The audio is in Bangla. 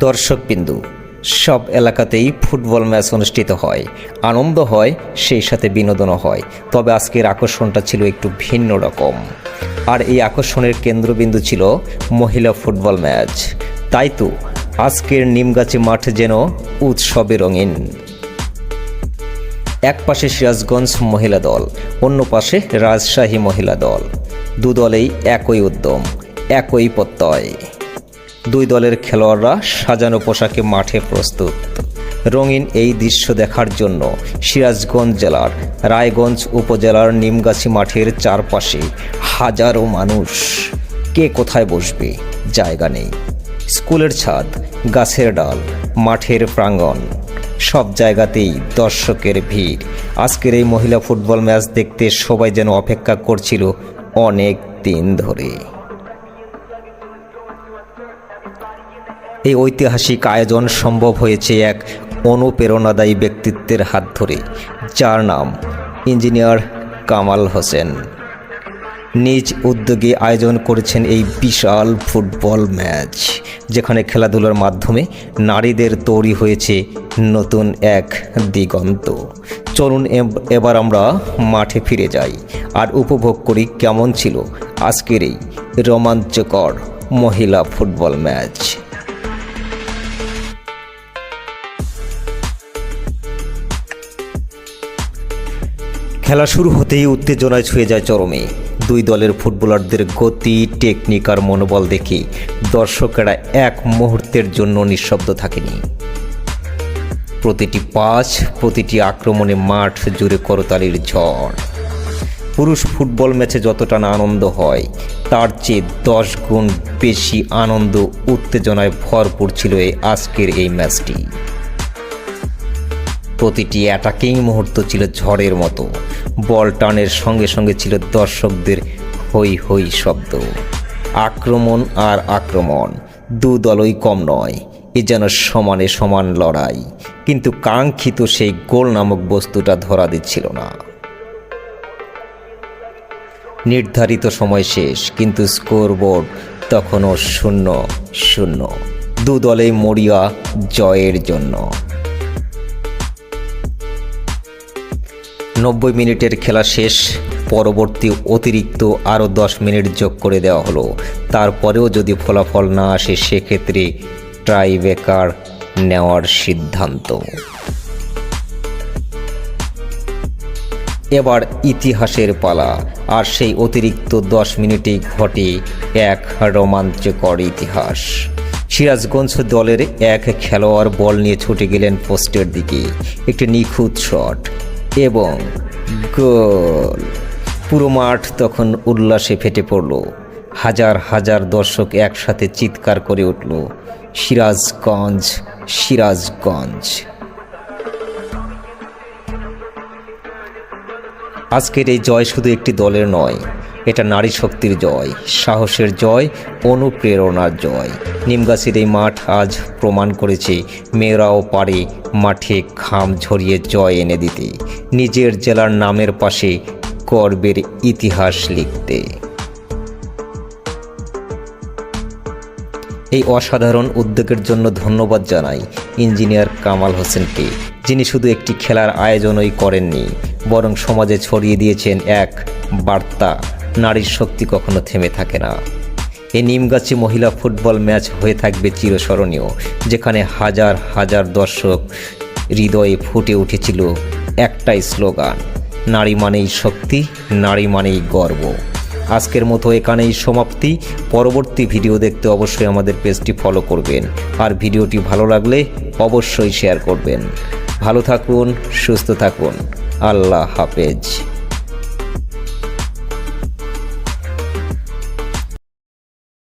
দর্শকবিন্দু, সব এলাকাতেই ফুটবল ম্যাচ অনুষ্ঠিত হয়, আনন্দ হয়, সেই সাথে বিনোদনও হয়। তবে আজকের আকর্ষণটা ছিল একটু ভিন্ন রকম, আর এই আকর্ষণের কেন্দ্রবিন্দু ছিল মহিলা ফুটবল ম্যাচ। তাই তো আজকের নিমগাছি মাঠ যেন উৎসবে রঙিন। এক পাশে সিরাজগঞ্জ মহিলা দল, অন্য পাশে রাজশাহী মহিলা দল। দু দলেই একই উদ্যম, একই প্রত্যয়। দুই দলের খেলোয়াড়রা সাজানো পোশাকে মাঠে প্রস্তুত। রঙিন এই দৃশ্য দেখার জন্য সিরাজগঞ্জ জেলার রায়গঞ্জ উপজেলার নিমগাছি মাঠের চারপাশে হাজারো মানুষ। কে কোথায় বসবে জায়গা নেই। স্কুলের ছাদ, গাছের ডাল, মাঠের প্রাঙ্গণ, সব জায়গাতেই দর্শকের ভিড়। আজকের এই মহিলা ফুটবল ম্যাচ দেখতে সবাই যেন অপেক্ষা করছিল অনেক দিন ধরে। এই ঐতিহাসিক আয়োজন সম্ভব হয়েছে এক অনুপ্রেরণাদায়ী ব্যক্তিত্বের হাত ধরে, যার নাম ইঞ্জিনিয়ার কামাল হোসেন। নিজ উদ্যোগে আয়োজন করেছেন এই বিশাল ফুটবল ম্যাচ, যেখানে খেলাধুলার মাধ্যমে নারীদের তৈরি হয়েছে নতুন এক দিগন্ত। চলুন এবার আমরা মাঠে ফিরে যাই আর উপভোগ করি কেমন ছিল আজকের এই রোমাঞ্চকর মহিলা ফুটবল ম্যাচ। খেলা শুরু হতেই উত্তেজনায় ছুঁয়ে যায় চরমে। দুই দলের ফুটবলারদের গতি, টেকনিক আর মনোবল দেখে দর্শকেরা এক মুহূর্তের জন্য নিঃশব্দ থাকেনি। প্রতিটি পাস, প্রতিটি আক্রমণে মাঠ জুড়ে করতালির ঝড়। পুরুষ ফুটবল ম্যাচে যতটা না আনন্দ হয়, তার চেয়ে 10 গুণ বেশি আনন্দ, উত্তেজনায় ভরপুর ছিল আজকের এই ম্যাচটি। প্রতিটি অ্যাটাকিং মুহূর্ত ছিল ঝড়ের মতো। বল টানের সঙ্গে সঙ্গে ছিল দর্শকদের হই হই শব্দ। আক্রমণ আর আক্রমণ, দু দলই কম নয়। এ যেন সমানে সমান লড়াই, কিন্তু কাঙ্ক্ষিত সেই গোল নামক বস্তুটা ধরা দিচ্ছিল না। নির্ধারিত সময় শেষ, কিন্তু স্কোরবোর্ড তখনও 0-0। দু দলেই মরিয়া জয়ের জন্য। 90 মিনিটের খেলা শেষ। পরবর্তী অতিরিক্ত আরও 10 মিনিট যোগ করে দেওয়া হলো। তারপরেও যদি ফলাফল না আসে, সেক্ষেত্রে টাইব্রেকার নেওয়ার সিদ্ধান্ত। এবার ইতিহাসের পালা, আর সেই অতিরিক্ত 10 মিনিটেই ঘটে এক রোমাঞ্চকর ইতিহাস। সিরাজগঞ্জ দলের এক খেলোয়াড় বল নিয়ে ছুটে গেলেন পোস্টের দিকে। একটি নিখুঁত শট এবং গোল। পুরো মাঠ তখন উল্লাসে ফেটে পড়ল। হাজার হাজার দর্শক একসাথে চিৎকার করে উঠল, সিরাজগঞ্জ, সিরাজগঞ্জ। আজকের এই জয় শুধু একটি দলের নয়, এটা নারী শক্তির জয়, সাহসের জয়, অনুপ্রেরণার জয়। নিমগাছির এই মাঠ আজ প্রমাণ করেছে মেয়েরাও পারে মাঠে ঘাম ঝরিয়ে জয় এনে দিতে, নিজের জেলার নামের পাশে গর্বের ইতিহাস লিখতে। এই অসাধারণ উদ্যোগের জন্য ধন্যবাদ জানাই ইঞ্জিনিয়ার কামাল হোসেনকে, যিনি শুধু একটি খেলার আয়োজনই করেননি, বরং সমাজে ছড়িয়ে দিয়েছেন এক বার্তা: নারীর শক্তি কখনো থেমে থাকে না। এই নিমগাছি মহিলা ফুটবল ম্যাচ হয়ে থাকবে চিরস্মরণীয়, যেখানে হাজার হাজার দর্শক হৃদয়ে ফুটে উঠেছিল একটাই স্লোগান: নারী মানেই শক্তি, নারী মানেই গর্ব। আজকের মতো এখানেই সমাপ্তি। পরবর্তী ভিডিও দেখতে অবশ্যই আমাদের পেজটি ফলো করবেন, আর ভিডিওটি ভালো লাগলে অবশ্যই শেয়ার করবেন। ভালো থাকুন, সুস্থ থাকুন। আল্লাহ হাফেজ।